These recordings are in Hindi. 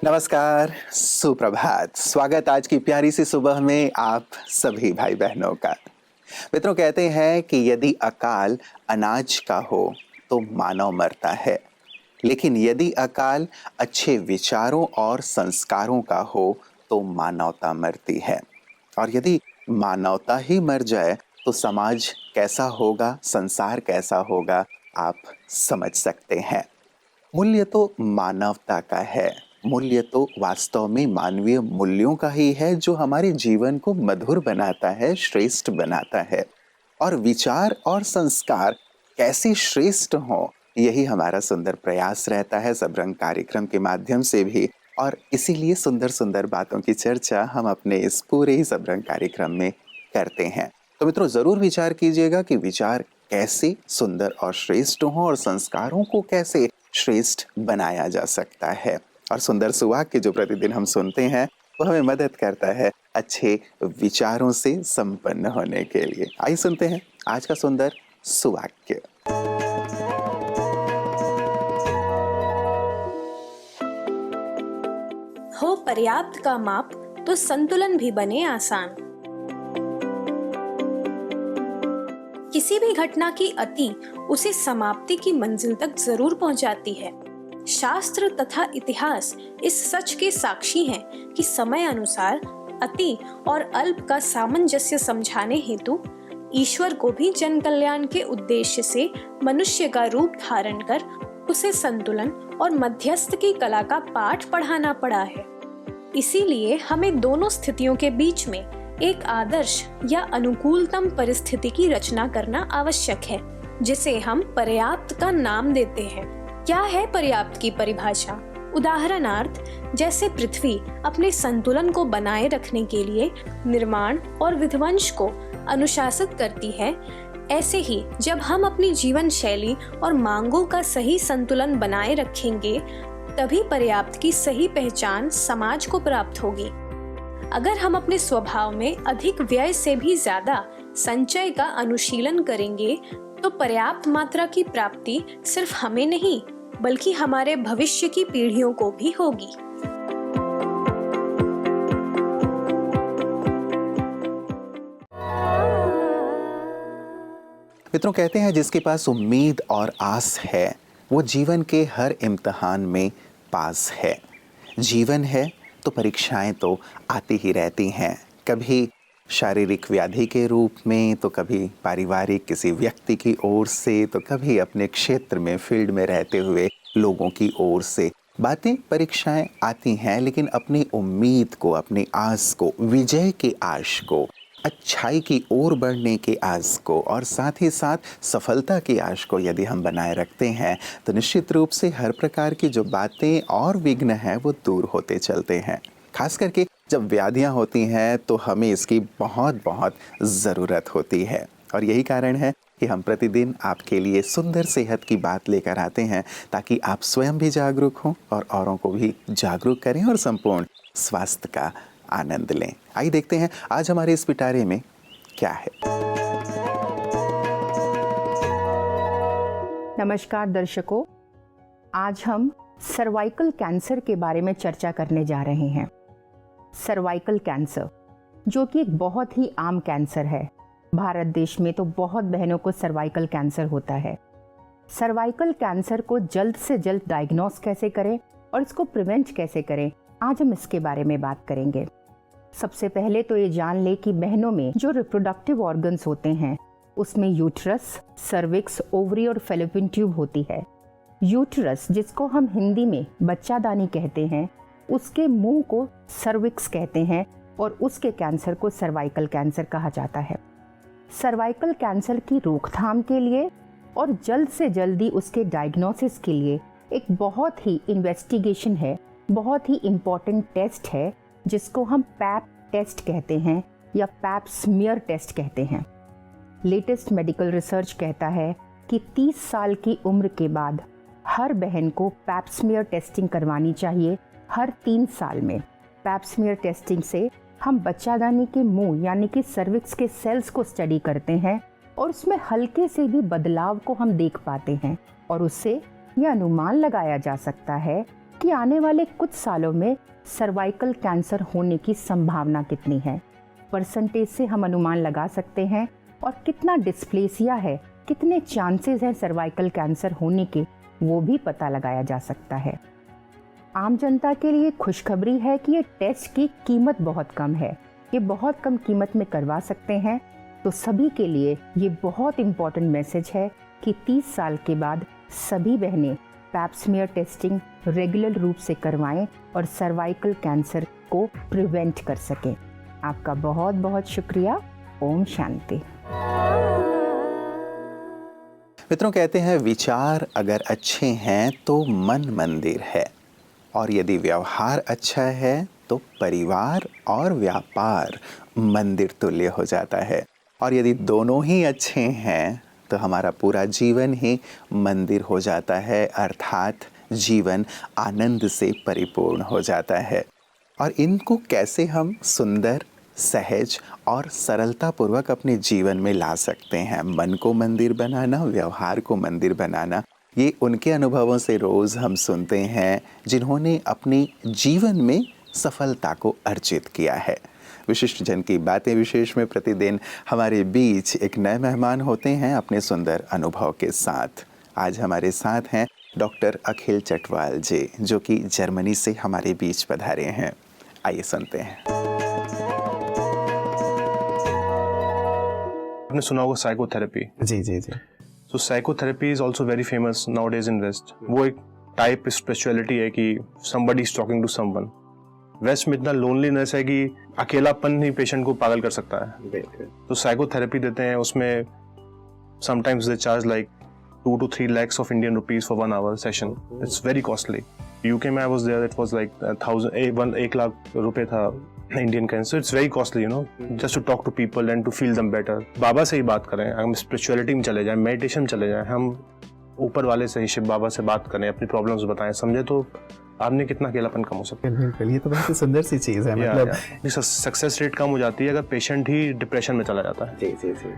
नमस्कार, सुप्रभात। स्वागत आज की प्यारी सी सुबह में आप सभी भाई बहनों का। मित्रों, कहते हैं कि यदि अकाल अनाज का हो तो मानव मरता है, लेकिन यदि अकाल अच्छे विचारों और संस्कारों का हो तो मानवता मरती है। और यदि मानवता ही मर जाए तो समाज कैसा होगा, संसार कैसा होगा, आप समझ सकते हैं। मूल्य तो मानवता का है। मूल्य तो वास्तव में मानवीय मूल्यों का ही है, जो हमारे जीवन को मधुर बनाता है, श्रेष्ठ बनाता है। और विचार और संस्कार कैसे श्रेष्ठ हों, यही हमारा सुंदर प्रयास रहता है सबरंग कार्यक्रम के माध्यम से भी। और इसीलिए सुंदर सुंदर बातों की चर्चा हम अपने इस पूरे ही सबरंग कार्यक्रम में करते हैं। तो मित्रों, जरूर विचार कीजिएगा कि विचार कैसे सुंदर और श्रेष्ठ हों और संस्कारों को कैसे श्रेष्ठ बनाया जा सकता है। और सुंदर सुवाक्य के जो प्रतिदिन हम सुनते हैं वो हमें मदद करता है अच्छे विचारों से संपन्न होने के लिए। आइए सुनते हैं आज का सुंदर सुवाक्य। हो पर्याप्त का माप तो संतुलन भी बने आसान। किसी भी घटना की अति उसे समाप्ति की मंजिल तक जरूर पहुंचाती है। शास्त्र तथा इतिहास इस सच के साक्षी हैं कि समय अनुसार अति और अल्प का सामंजस्य समझाने हेतु ईश्वर को भी जन कल्याण के उद्देश्य से मनुष्य का रूप धारण कर उसे संतुलन और मध्यस्थ की कला का पाठ पढ़ाना पड़ा है। इसीलिए हमें दोनों स्थितियों के बीच में एक आदर्श या अनुकूलतम परिस्थिति की रचना करना आवश्यक है, जिसे हम पर्याप्त का नाम देते हैं। क्या है पर्याप्त की परिभाषा? उदाहरणार्थ, जैसे पृथ्वी अपने संतुलन को बनाए रखने के लिए निर्माण और विध्वंस को अनुशासित करती है, ऐसे ही जब हम अपनी जीवन शैली और मांगों का सही संतुलन बनाए रखेंगे, तभी पर्याप्त की सही पहचान समाज को प्राप्त होगी। अगर हम अपने स्वभाव में अधिक व्यय से भी ज्यादा संचय का अनुशीलन करेंगे, तो पर्याप्त मात्रा की प्राप्ति सिर्फ हमें नहीं बल्कि हमारे भविष्य की पीढ़ियों को भी होगी। मित्रों, कहते हैं जिसके पास उम्मीद और आस है वो जीवन के हर इम्तिहान में पास है। जीवन है तो परीक्षाएं तो आती ही रहती हैं, कभी शारीरिक व्याधि के रूप में, तो कभी पारिवारिक किसी व्यक्ति की ओर से, तो कभी अपने क्षेत्र में फील्ड में रहते हुए लोगों की ओर से। बातें परीक्षाएं आती हैं, लेकिन अपनी उम्मीद को, अपनी आस को, विजय की आश को, अच्छाई की ओर बढ़ने की आस को और साथ ही साथ सफलता की आश को यदि हम बनाए रखते हैं, तो निश्चित रूप से हर प्रकार की जो बातें और विघ्न हैं वो दूर होते चलते हैं। खास करके जब व्याधियां होती हैं तो हमें इसकी बहुत बहुत ज़रूरत होती है। और यही कारण है कि हम प्रतिदिन आपके लिए सुंदर सेहत की बात लेकर आते हैं, ताकि आप स्वयं भी जागरूक हों और औरों को भी जागरूक करें और संपूर्ण स्वास्थ्य का आनंद लें। आइए देखते हैं आज हमारे इस पिटारे में क्या है। नमस्कार दर्शकों, आज हम सर्वाइकल कैंसर के बारे में चर्चा करने जा रहे हैं। सर्वाइकल कैंसर, जो कि एक बहुत ही आम कैंसर है। भारत देश में तो बहुत बहनों को सर्वाइकल कैंसर होता है। सर्वाइकल कैंसर को जल्द से जल्द डायग्नोस कैसे करें और इसको प्रिवेंट कैसे करें, आज हम इसके बारे में बात करेंगे। सबसे पहले तो ये जान ले कि बहनों में जो रिप्रोडक्टिव ऑर्गन्स होते हैं उसमें यूट्रस, सर्विक्स, ओवरी और फैलोपियन ट्यूब होती है। यूट्रस, जिसको हम हिंदी में बच्चादानी कहते हैं, उसके मुंह को सर्विक्स कहते हैं और उसके कैंसर को सर्वाइकल कैंसर कहा जाता है। सर्वाइकल कैंसर की रोकथाम के लिए और जल्द से जल्दी उसके डायग्नोसिस के लिए एक बहुत ही इन्वेस्टिगेशन है, बहुत ही इम्पॉर्टेंट टेस्ट है, जिसको हम पैप टेस्ट कहते हैं या पैप स्मीयर टेस्ट कहते हैं। लेटेस्ट मेडिकल रिसर्च कहता है कि 30 साल की उम्र के बाद हर बहन को पैप स्मीयर टेस्टिंग करवानी चाहिए हर 3 साल में। पैप स्मीयर टेस्टिंग से हम बच्चादानी के मुंह यानी कि सर्विक्स के सेल्स को स्टडी करते हैं और उसमें हल्के से भी बदलाव को हम देख पाते हैं और उससे यह अनुमान लगाया जा सकता है कि आने वाले कुछ सालों में सर्वाइकल कैंसर होने की संभावना कितनी है। परसेंटेज से हम अनुमान लगा सकते हैं, और कितना डिस्प्लेसिया है, कितने चांसेस हैं सर्वाइकल कैंसर होने के, वो भी पता लगाया जा सकता है। आम जनता के लिए खुशखबरी है कि ये टेस्ट की कीमत बहुत कम है, ये बहुत कम कीमत में करवा सकते हैं। तो सभी के लिए ये बहुत इम्पॉर्टेंट मैसेज है कि 30 साल के बाद सभी बहनें पैप स्मीयर टेस्टिंग रेगुलर रूप से करवाएं और सर्वाइकल कैंसर को प्रिवेंट कर सकें। आपका बहुत बहुत शुक्रिया। ओम शांति। मित्रों, कहते हैं विचार अगर अच्छे हैं तो मन मंदिर है, और यदि व्यवहार अच्छा है तो परिवार और व्यापार मंदिर तुल्य हो जाता है, और यदि दोनों ही अच्छे हैं तो हमारा पूरा जीवन ही मंदिर हो जाता है, अर्थात जीवन आनंद से परिपूर्ण हो जाता है। और इनको कैसे हम सुंदर, सहज और सरलतापूर्वक अपने जीवन में ला सकते हैं? मन को मंदिर बनाना, व्यवहार को मंदिर बनाना, ये उनके अनुभवों से रोज़ हम सुनते हैं जिन्होंने अपने जीवन में सफलता को अर्जित किया है। विशिष्ट जन की बातें विशेष में प्रतिदिन हमारे बीच एक नए मेहमान होते हैं अपने सुंदर अनुभव के साथ। आज हमारे साथ हैं डॉक्टर अखिल चटवाल जी, जो कि जर्मनी से हमारे बीच पधारे हैं। आइए सुनते हैं। आपने सुना होगा साइकोथेरेपी। जी जी जी। So psychotherapy is also very famous nowadays in west. वो एक टाइप स्पिरिचुअलिटी है कि somebody is talking to someone. West में इतना लोनलीनेस है कि अकेलापन ही पेशेंट को पागल कर सकता है। तो साइकोथेरेपी देते हैं, उसमें sometimes they charge like 2 to 3 lakhs of Indian rupees for 1 hour session. It's very costly. UK में I was there, it was like 1 lakh रुपए था Indian currency. So it's very costly, you know, just to talk to people and to feel them better. बाबा से ही बात करें, हम स्पिरिचुअलिटी में चले जाएं, मेडिटेशन में चले जाएं, हम ऊपर वाले से ही शिव बाबा से बात करें, अपनी प्रॉब्लम्स बताएं, समझे तो आपने कितना अकेलापन कम हो सकता है। बिल्कुल, ये तो बहुत ही सुंदर सी चीज़ है। मतलब सक्सेस रेट कम हो जाती है अगर पेशेंट ही डिप्रेशन में चला जाता है। जी जी जी।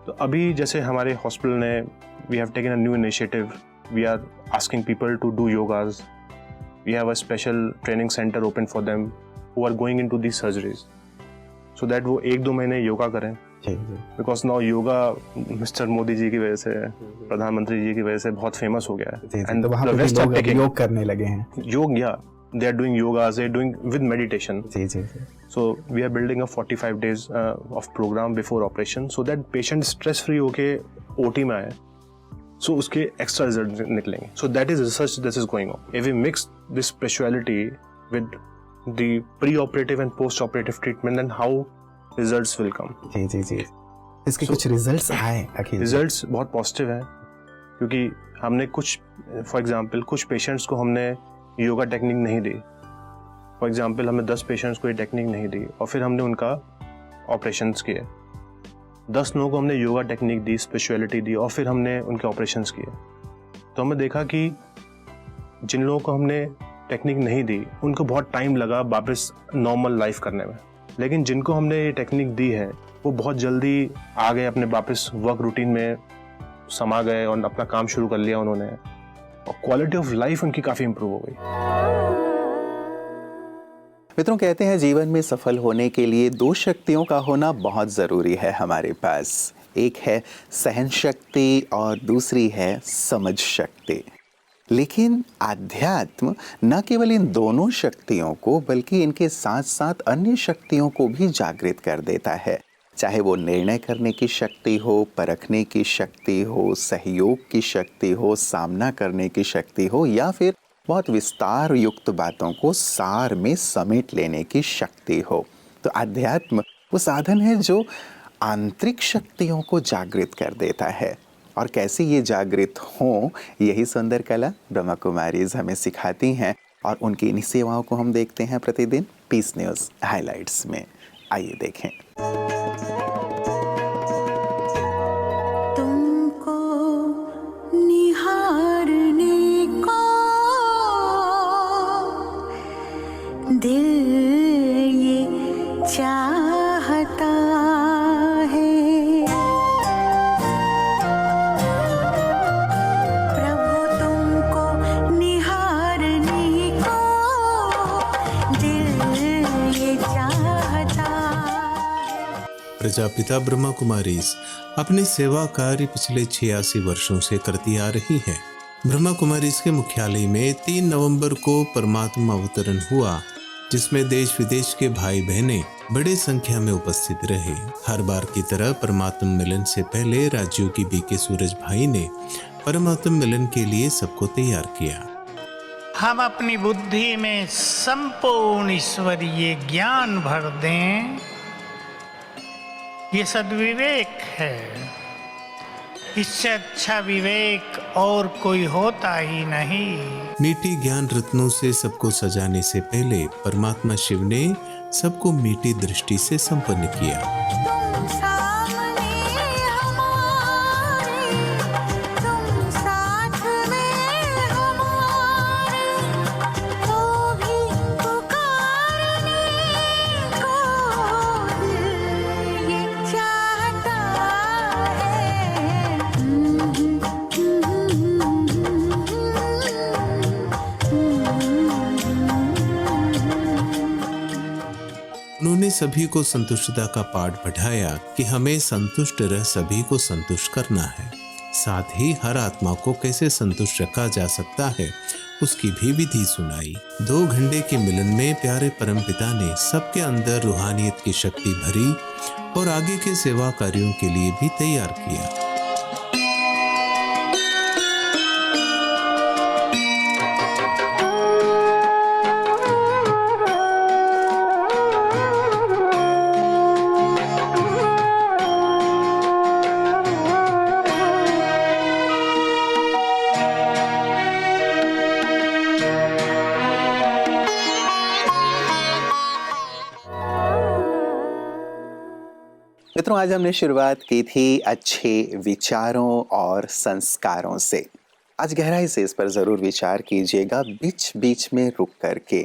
तो अभी जैसे हमारे हॉस्पिटल ने we have taken a new initiative. We are asking people to do yogas. We have a special training center open for them who are going into these surgeries, so that वो 1-2 महीने योगा करें। Because now yoga mister Modi ji की वजह से, प्रधानमंत्री जी की वजह से बहुत फेमस हो गया है। And तो वहाँ पे लोग योग करने लगे हैं। योग, yeah, they are doing yogas, they are doing with meditation. जी जी जी। So we are building a 45 days of program before operation, so that patient stress free होके OT में आए, so उसके एक्स्ट्रा रिजल्ट निकलेंगे। So that is research that is going on. If we mix this spirituality with the pre-operative and post-operative treatment, then how results will come. जी जी जी। इसके कुछ रिजल्ट्स आए अखिल? रिजल्ट्स बहुत पॉजिटिव हैं, क्योंकि हमने कुछ, फॉर एग्जांपल, कुछ पेशेंट्स को हमने योगा टेक्निक नहीं दी। फॉर एग्जांपल, हमने 10 पेशेंट्स को ये टेक्निक नहीं दी और फिर हमने उनका ऑपरेशंस किए। 10 लोगों को हमने योगा टेक्निक दी, स्पिरिचुअलिटी दी और फिर हमने उनके ऑपरेशंस किए। तो हमने देखा कि जिन लोगों को हमने टेक्निक नहीं दी उनको बहुत टाइम लगा वापस नॉर्मल लाइफ करने में, लेकिन जिनको हमने ये टेक्निक दी है वो बहुत जल्दी आ गए, अपने वापस वर्क रूटीन में समा गए और अपना काम शुरू कर लिया उन्होंने, और क्वालिटी ऑफ लाइफ उनकी काफ़ी इंप्रूव हो गई। मित्रों, कहते हैं जीवन में सफल होने के लिए 2 शक्तियों का होना बहुत ज़रूरी है हमारे पास। एक है सहन शक्ति और दूसरी है समझ शक्ति। लेकिन आध्यात्म न केवल इन दोनों शक्तियों को बल्कि इनके साथ साथ अन्य शक्तियों को भी जागृत कर देता है, चाहे वो निर्णय करने की शक्ति हो, परखने की शक्ति हो, सहयोग की शक्ति हो, सामना करने की शक्ति हो, या फिर बहुत विस्तार युक्त बातों को सार में समेट लेने की शक्ति हो। तो आध्यात्म वो साधन है जो आंतरिक शक्तियों को जागृत कर देता है। और कैसे ये जागृत हों, यही सुंदर कला ब्रह्मा कुमारीज हमें सिखाती हैं, और उनकी इन सेवाओं को हम देखते हैं प्रतिदिन पीस न्यूज़ हाइलाइट्स में। आइए देखें। दिल ये चाहता है, प्रभु तुमको निहारने प्रजापिता ब्रह्मा कुमारीज अपनी सेवा कार्य पिछले 86 वर्षों से करती आ रही है। ब्रह्मा कुमारीज के मुख्यालय में 3 नवंबर को परमात्मा अवतरण हुआ, जिसमें देश विदेश के भाई बहनें बड़े संख्या में उपस्थित रहे। हर बार की तरह परमात्मा मिलन से पहले राज्यों की बीके सूरज भाई ने परमात्मा मिलन के लिए सबको तैयार किया। हम अपनी बुद्धि में संपूर्ण ईश्वरीय ज्ञान भर दें, ये सद्विवेक है। इससे अच्छा विवेक और कोई होता ही नहीं। मीठी ज्ञान रत्नों से सबको सजाने से पहले परमात्मा शिव ने सबको मीठी दृष्टि से संपन्न किया। तुम सामने हमारे, तुम साथ में हमारे, तो भी पुकारने को दिल ये चाहता उन्होंने सभी को संतुष्टता का पाठ पढ़ाया कि हमें संतुष्ट रह सभी को संतुष्ट करना है। साथ ही हर आत्मा को कैसे संतुष्ट रखा जा सकता है उसकी भी विधि सुनाई। 2 घंटे के मिलन में प्यारे परमपिता ने सबके अंदर रूहानियत की शक्ति भरी और आगे के सेवा कार्यों के लिए भी तैयार किया। मित्रों, आज हमने शुरुआत की थी अच्छे विचारों और संस्कारों से। आज गहराई से इस पर ज़रूर विचार कीजिएगा, बीच बीच में रुक करके,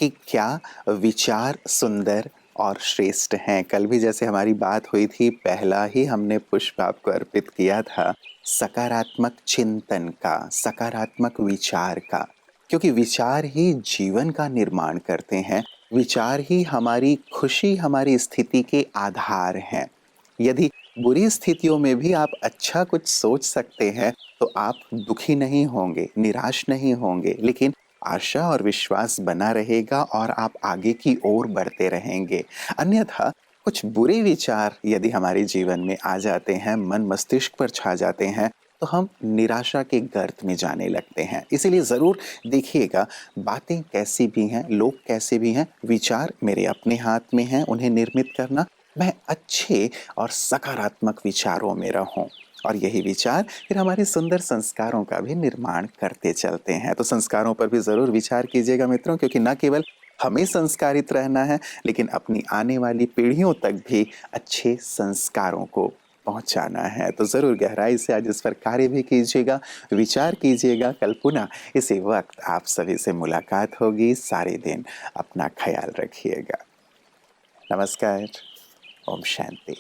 कि क्या विचार सुंदर और श्रेष्ठ हैं। कल भी जैसे हमारी बात हुई थी, पहला ही हमने पुष्प आपको अर्पित किया था सकारात्मक चिंतन का, सकारात्मक विचार का, क्योंकि विचार ही जीवन का निर्माण करते हैं। विचार ही हमारी खुशी, हमारी स्थिति के आधार हैं। यदि बुरी स्थितियों में भी आप अच्छा कुछ सोच सकते हैं तो आप दुखी नहीं होंगे, निराश नहीं होंगे, लेकिन आशा और विश्वास बना रहेगा और आप आगे की ओर बढ़ते रहेंगे। अन्यथा कुछ बुरे विचार यदि हमारे जीवन में आ जाते हैं, मन मस्तिष्क पर छा जाते हैं, तो हम निराशा के गर्त में जाने लगते हैं। इसीलिए ज़रूर देखिएगा, बातें कैसी भी हैं, लोग कैसे भी हैं, विचार मेरे अपने हाथ में हैं उन्हें निर्मित करना। मैं अच्छे और सकारात्मक विचारों में रहूं और यही विचार फिर हमारे सुंदर संस्कारों का भी निर्माण करते चलते हैं। तो संस्कारों पर भी ज़रूर विचार कीजिएगा मित्रों, क्योंकि न केवल हमें संस्कारित रहना है, लेकिन अपनी आने वाली पीढ़ियों तक भी अच्छे संस्कारों को पहुंचाना है। तो ज़रूर गहराई से आज इस पर कार्य भी कीजिएगा, विचार कीजिएगा। कल पुनः इसी वक्त आप सभी से मुलाकात होगी। सारे दिन अपना ख्याल रखिएगा। नमस्कार। ओम शांति।